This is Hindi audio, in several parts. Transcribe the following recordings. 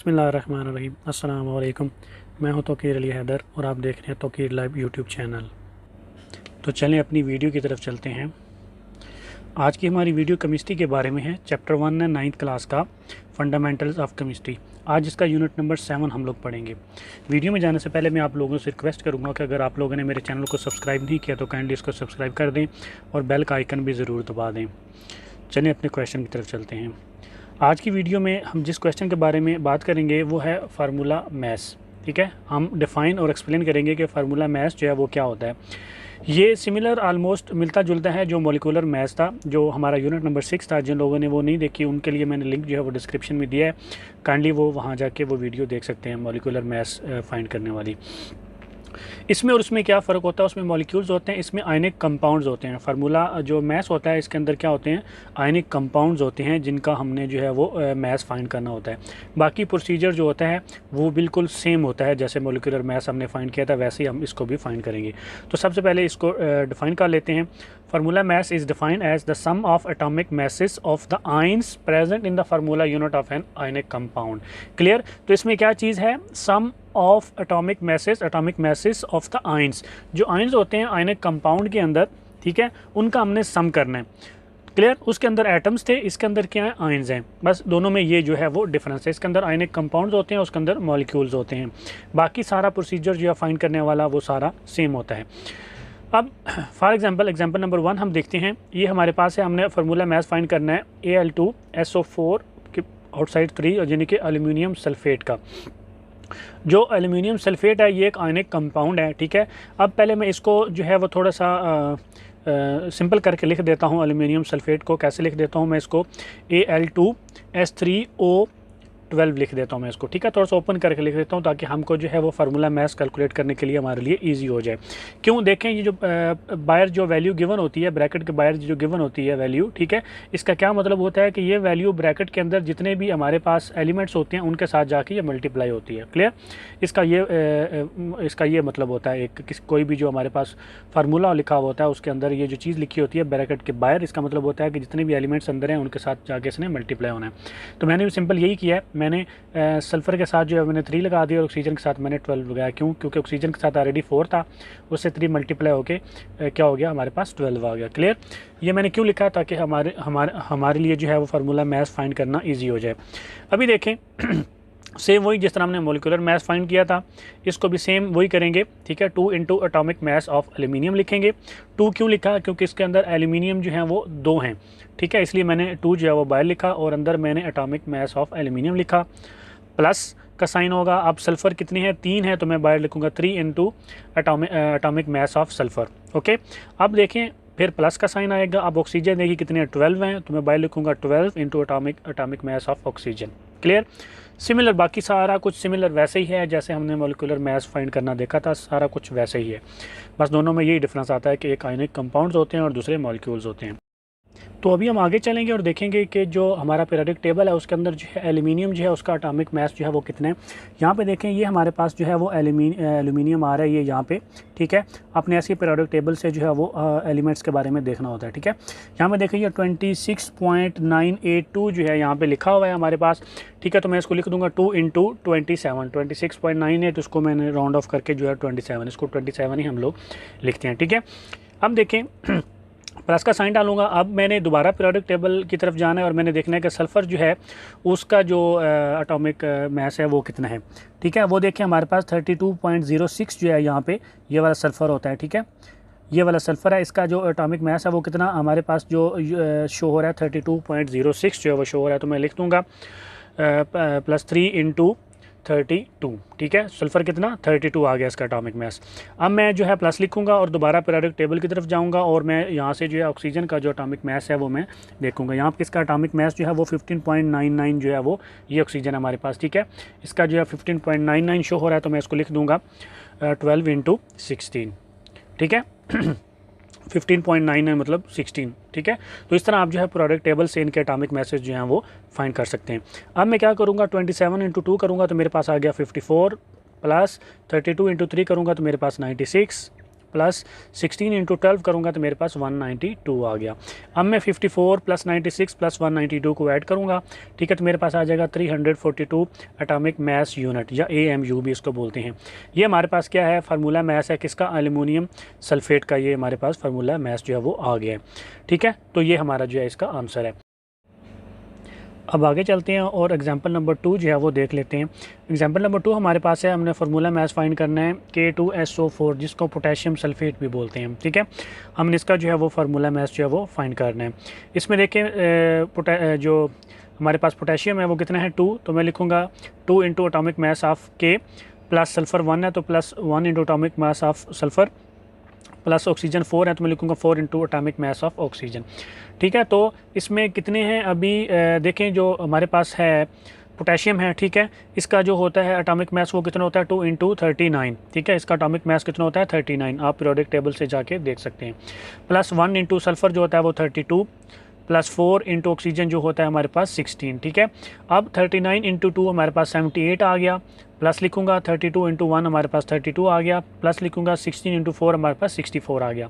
बिस्मिल्लाहिर्रहमानिर्रहीम। अस्सलाम वालेकुम। मैं हूं तौकीर अली हैदर और आप देख रहे हैं तौकीर लाइव यूट्यूब चैनल। तो चलें अपनी वीडियो की तरफ चलते हैं। आज की हमारी वीडियो केमिस्ट्री के बारे में है। चैप्टर 1 है 9th क्लास का, फंडामेंटल्स ऑफ केमिस्ट्री। आज इसका यूनिट नंबर 7 हम लोग पढ़ेंगे। वीडियो में जाने से पहले मैं आप लोगों से रिक्वेस्ट करूँगा कि अगर आप लोगों ने मेरे चैनल को सब्सक्राइब नहीं किया तो काइंडली इसको सब्सक्राइब कर दें और बेल का आइकन भी ज़रूर दबा दें। चलें अपने क्वेश्चन की तरफ चलते हैं। आज की वीडियो में हम जिस क्वेश्चन के बारे में बात करेंगे वो है फार्मूला मैस। ठीक है, हम डिफ़ाइन और एक्सप्लेन करेंगे कि फार्मूला मैस जो है वो क्या होता है। ये सिमिलर आलमोस्ट मिलता जुलता है जो मॉलिक्यूलर मैस था, जो हमारा यूनिट नंबर 6 था। जिन लोगों ने वो नहीं देखी उनके लिए मैंने लिंक जो है वो डिस्क्रिप्शन में दिया है, काइंडली वो वहाँ जाके वो वीडियो देख सकते हैं, मॉलिक्यूलर मैस फाइंड करने वाली। इसमें और उसमें क्या फ़र्क होता है, उसमें मॉलिक्यूल्स होते हैं, इसमें आयनिक कंपाउंड्स होते हैं। फार्मूला जो मैस होता है इसके अंदर क्या होते हैं, आयनिक कंपाउंड्स होते हैं जिनका हमने जो है वो मैस फाइंड करना होता है। बाकी प्रोसीजर जो होता है वो बिल्कुल सेम होता है, जैसे मॉलिक्यूलर मैस हमने फाइंड किया था वैसे ही हम इसको भी फाइंड करेंगे। तो सबसे पहले इसको डिफ़ाइन कर लेते हैं। Formula mass is defined as the sum of atomic masses of the ions present in the formula unit of an ionic compound. Clear. तो इसमें क्या चीज़ है, sum of atomic masses of the ions. जो आयंस होते हैं आयनिक कंपाउंड के अंदर, ठीक है, उनका हमने सम करना है। क्लियर। उसके अंदर एटम्स थे, इसके अंदर क्या है, आयंस हैं। बस दोनों में ये जो है वो डिफरेंस है। इसके अंदर आयनिक कंपाउंड्स होते हैं, उसके अंदर मॉलिक्यूल्स होते हैं। बाकी सारा प्रोसीजर जो है फाइंड करने वाला वो सारा सेम होता है। अब फॉर एग्जांपल नंबर 1 हम देखते हैं। ये हमारे पास है, हमने फार्मूला मैस फाइंड करना है Al2SO4 के आउटसाइड 3 यानी कि एल्यूमिनियम सल्फेट का। जो एल्यूमिनियम सल्फेट है ये एक आयनिक कंपाउंड है। ठीक है, अब पहले मैं इसको जो है वो थोड़ा सा सिंपल करके लिख देता हूँ। एल्यूमिनियम सल्फेट को कैसे लिख देता हूँ मैं इसको, Al2S3O12 लिख देता हूँ मैं इसको। ठीक है, थोड़ा सा ओपन करके लिख देता हूँ ताकि हमको जो है वो फार्मूला मैस कैलकुलेट करने के लिए हमारे लिए इजी हो जाए। क्यों, देखें ये जो बाहर जो वैल्यू गिवन होती है, ब्रैकेट के बाहर जो गिवन होती है वैल्यू, ठीक है, इसका क्या मतलब होता है कि ये वैल्यू ब्रैकेट के अंदर जितने भी हमारे पास एलिमेंट्स होते हैं उनके साथ जाके ये मल्टीप्लाई होती है। क्लियर। इसका ये मतलब होता है, कोई भी जो हमारे पास फार्मूला लिखा हुआ होता है उसके अंदर ये जो चीज़ लिखी होती है ब्रैकेट के बाहर, इसका मतलब होता है कि जितने भी एलिमेंट्स अंदर हैं उनके साथ जाके इसने मल्टीप्लाई होना है। तो मैंने भी सिंपल यही किया है। मैंने सल्फ़र के साथ जो है मैंने 3 लगा दिया और ऑक्सीजन के साथ मैंने 12 लगाया। क्यों, क्योंकि ऑक्सीजन के साथ ऑलरेडी 4 था, उससे 3 मल्टीप्लाई होके क्या हो गया, हमारे पास 12 आ गया। क्लियर। ये मैंने क्यों लिखा, ताकि हमारे लिए जो है वो फार्मूला मैस फाइंड करना ईजी हो जाए। अभी देखें सेम वही जिस तरह हमने मॉलिक्यूलर मैस फाइंड किया था, इसको भी सेम वही करेंगे। ठीक है, 2 into atomic mass of aluminium लिखेंगे। 2 क्यों लिखा, क्योंकि इसके अंदर एल्यूमिनियम जो है वो 2 हैं। ठीक है, इसलिए मैंने 2 जो है वो बाहर लिखा और अंदर मैंने एटॉमिक मैस ऑफ एल्यूमिनियम लिखा। प्लस का साइन होगा। अब सल्फ़र कितने हैं, 3 है, तो मैं बाहर लिखूँगा 3 into atomic mass of sulphur. Okay, अब देखें फिर प्लस का साइन आएगा। अब ऑक्सीजन देखिए कितने हैं, 12 हैं, तो मैं बाहर लिखूँगा 12 into atomic mass of oxygen. Clear. Similar, बाकी सारा कुछ सिमिलर वैसे ही है जैसे हमने मॉलिक्यूलर मैस फाइंड करना देखा था, सारा कुछ वैसे ही है। बस दोनों में यही डिफरेंस आता है कि एक आयनिक कंपाउंड्स होते हैं और दूसरे मॉलिक्यूल्स होते हैं। तो अभी हम आगे चलेंगे और देखेंगे कि जो हमारा पीरियोडिक टेबल है उसके अंदर जो है एल्यूमिनियम जो है उसका एटॉमिक मैस जो है वो कितने हैं। यहाँ पे देखें ये हमारे पास जो है वो एल्यूमिनियम आ रहा है, ये यहाँ पे। ठीक है, अपने ऐसी पीरियोडिक टेबल से जो है वो एलिमेंट्स के बारे में देखना होता है। ठीक है, यहाँ पे देखें ये 26.982 जो है यहाँ पे लिखा हुआ है हमारे पास। ठीक है, तो मैं इसको लिख दूंगा 2 इंटू 27, 26.98, उसको मैंने राउंड ऑफ करके जो है 27, इसको 27 ही हम लोग लिखते हैं। ठीक है, अब देखें प्लस का साइन डालूंगा। अब मैंने दोबारा पीरियोडिक टेबल की तरफ जाना है और मैंने देखना है कि सल्फ़र जो है उसका जो एटॉमिक मैस है वो कितना है। ठीक है, वो देखें हमारे पास 32.06 जो है यहाँ पे ये वाला सल्फ़र होता है। ठीक है, ये वाला सल्फ़र है, इसका जो एटॉमिक मैस है वो कितना हमारे पास जो शो हो रहा है 32.06 जो है वो शो हो रहा है। तो मैं लिख दूँगा +3 इंटू 32। ठीक है, सल्फ़र कितना 32 आ गया इसका एटॉमिक मैस। अब मैं जो है प्लस लिखूंगा और दोबारा पीरियोडिक टेबल की तरफ जाऊंगा और मैं यहाँ से जो है ऑक्सीजन का जो एटॉमिक मैस है वो मैं देखूंगा। यहाँ पे इसका एटॉमिक मैस जो है वो 15.99 जो है वो ये ऑक्सीजन हमारे पास। ठीक है, इसका जो है 15.99 शो हो रहा है, तो मैं इसको लिख दूँगा 12 इंटू 16। ठीक है 15.99 मतलब 16। ठीक है, तो इस तरह आप जो है प्रोडक्ट टेबल से इनके एटॉमिक मैसेज जो हैं वो फाइंड कर सकते हैं। अब मैं क्या करूँगा, 27 इंटू 2 करूँगा तो मेरे पास आ गया 54, प्लस 32 इंटू 3 करूँगा तो मेरे पास 96, प्लस 16 इंटू 12 करूँगा तो मेरे पास 192 आ गया। अब मैं 54 प्लस 96 प्लस 192 को ऐड करूँगा, ठीक है, तो मेरे पास आ जाएगा 342 एटॉमिक मास यूनिट या AMU भी इसको बोलते हैं। ये हमारे पास क्या है, फार्मूला मास है किसका, एल्युमिनियम सल्फेट का। ये हमारे पास फार्मूला मास जो है वो आ गया है, ठीक है। तो ये हमारा जो है इसका आंसर है। अब आगे चलते हैं और एग्जांपल नंबर 2 जो है वो देख लेते हैं। एग्जांपल नंबर 2 हमारे पास है, हमने फार्मूला मास फाइंड करना है K2SO4 जिसको पोटेशियम सल्फेट भी बोलते हैं, ठीक है। हमने इसका जो है वो फार्मूला मास जो है वो फाइंड करना है। इसमें देखें जो हमारे पास पोटेशियम है वो कितना है 2, तो मैं लिखूँगा 2 into atomic mass of K plus sulphur 1 है तो plus 1 into atomic mass of sulphur plus oxygen 4 है तो मैं लिखूँगा 4 into atomic mass of oxygen, ठीक है। तो इसमें कितने हैं अभी देखें, जो हमारे पास है पोटेशियम है, ठीक है, इसका जो होता है एटॉमिक मास वो कितना होता है 2 इंटू 39, ठीक है। इसका एटॉमिक मास कितना होता है 39, आप पीरियोडिक टेबल से जाके देख सकते हैं। प्लस 1 इंटू सल्फ़र जो होता है वो 32 प्लस 4 इंटू ऑक्सीजन जो होता है हमारे पास 16, ठीक है। अब 39 इंटू 2 हमारे पास 78 आ गया, प्लस लिखूँगा 32 इंटू 1 हमारे पास 32 आ गया, प्लस लिखूँगा 16 इंटू 4 हमारे पास 64 आ गया।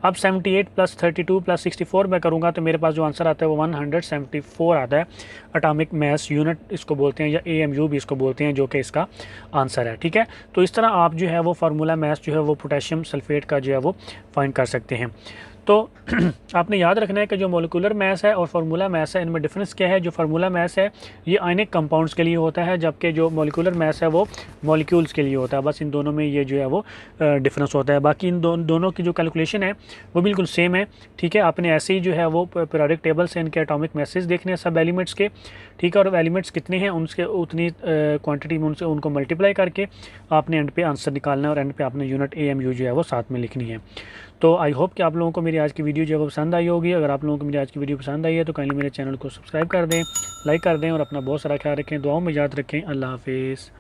अब 78 प्लस 32 प्लस 64 मैं करूँगा तो मेरे पास जो आंसर आता है वो 174 आता है। एटॉमिक मास यूनिट इसको बोलते हैं या AMU भी इसको बोलते हैं, जो कि इसका आंसर है, ठीक है। तो इस तरह आप जो है वो फार्मूला मास जो है वो पोटेशियम सल्फेट का जो है वो फाइंड कर सकते हैं। तो आपने याद रखना है कि जो मोलिकुलर मास है और फार्मूला मास है इनमें डिफरेंस क्या है। जो फार्मूला मास है ये आयनिक कंपाउंड्स के लिए होता है, जबकि जो मोलिकुलर मास है वो मॉलिक्यूल्स के लिए होता है। बस इन दोनों में ये जो है वो डिफरेंस होता है। बाकी इन दोनों की जो कैलकुलेशन है वो बिल्कुल सेम है, ठीक है। आपने ऐसे ही जो है वो पीरियोडिक टेबल से इनके एटॉमिक मासेस देखने हैं सब एलिमेंट्स के, ठीक है। और एलिमेंट्स कितने हैं उनके उतनी क्वान्टिटी में उनसे उनको मल्टीप्लाई करके आपने एंड पे आंसर निकालना है और एंड पे आपने यूनिट AMU जो है वो साथ में लिखनी है। तो आई होप कि आप लोगों को मेरी आज की वीडियो जो है वो पसंद आई होगी। अगर आप लोगों को मेरी आज की वीडियो पसंद आई है तो काइंडली मेरे चैनल को सब्सक्राइब कर दें, लाइक कर दें और अपना बहुत सारा ख्याल रखें, दुआओं में याद रखें। अल्लाह हाफिज़।